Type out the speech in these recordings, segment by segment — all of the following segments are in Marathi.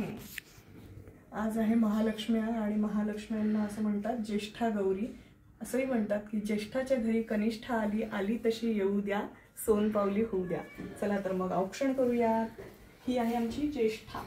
आज आहे महालक्ष्मी आणि महालक्ष्म्यांना असं म्हणतात ज्येष्ठा गौरी. असंही म्हणतात की ज्येष्ठाच्या घरी कनिष्ठा आली, आली तशी येऊ द्या, सोनपावली होऊ द्या. चला तर मग औक्षण करूया. ही आहे आमची ज्येष्ठा.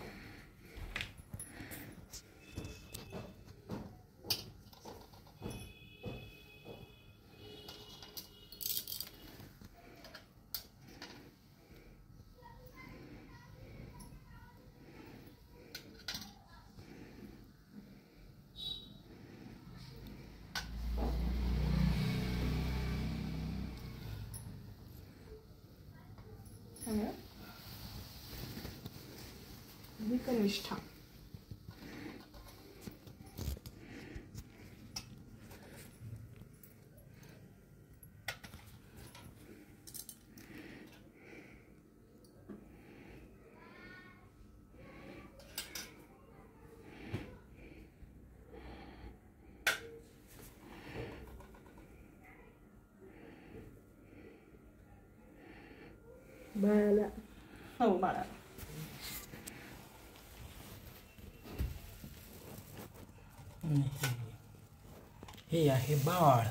कनिष्ठा. बाळाला हो बाळा. हे आहे बाळ.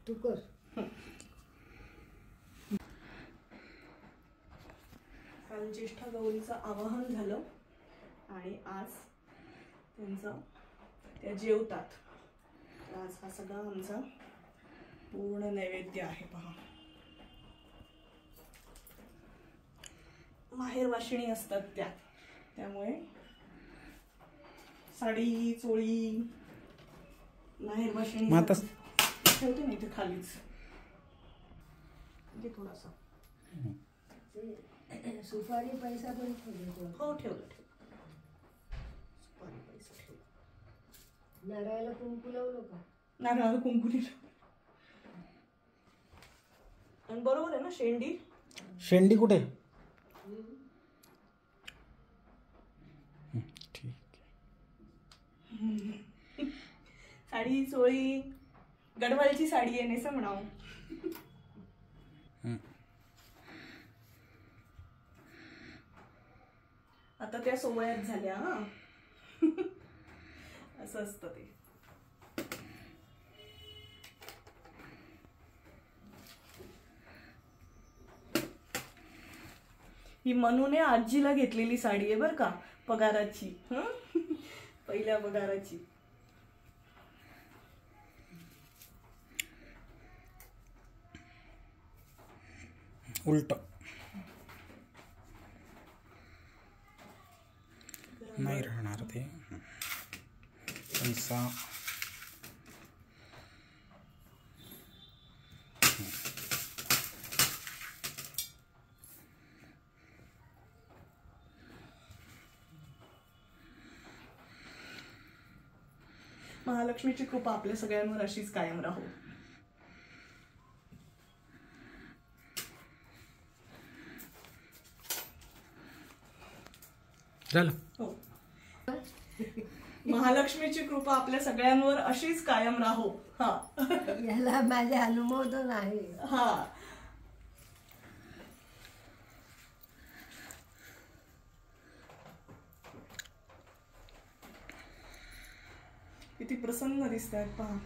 तू कर. काल ज्येष्ठा गौरीचं आवाहन झालं आणि आज त्या जेवतात. आज हा सगळा आमचा पूर्ण नैवेद्य आहे. पहा, माहेर वाशिणी असतात त्यामुळे साडी चोळी माहेर वाशिणी ठेवते नाही ते खालीच. म्हणजे थोडासा सुपारी पैसा पण ठेवतो. हो ठेवलं. सुपारी पैसा ठेवला. नारळाला कुंकू लावलं का? नारळाला कुंकू दिलं. आणि बरोबर आहे ना शेंडी. शेंडी कुठे? ठीक. साडी चोळी गडवालची साडी आहे नेसं म्हणावं. आता त्या सोवळ्यात झाल्या. असं असतं ते. ही मनूने आजीला घेतलेली साडी आहे बर का, पगाराची. पहिल्या पगाराची. उलट नाही राहणार ते पैसा. महालक्ष्मीची कृपा आपल्या सगळ्यांवर अशीच कायम राहो. झालं. हो. महालक्ष्मीची कृपा आपल्या सगळ्यांवर अशीच कायम राहो. हा, याला माझे अनुमोदन आहे. हा. किती प्रसन्न दिसत आहेत पहा.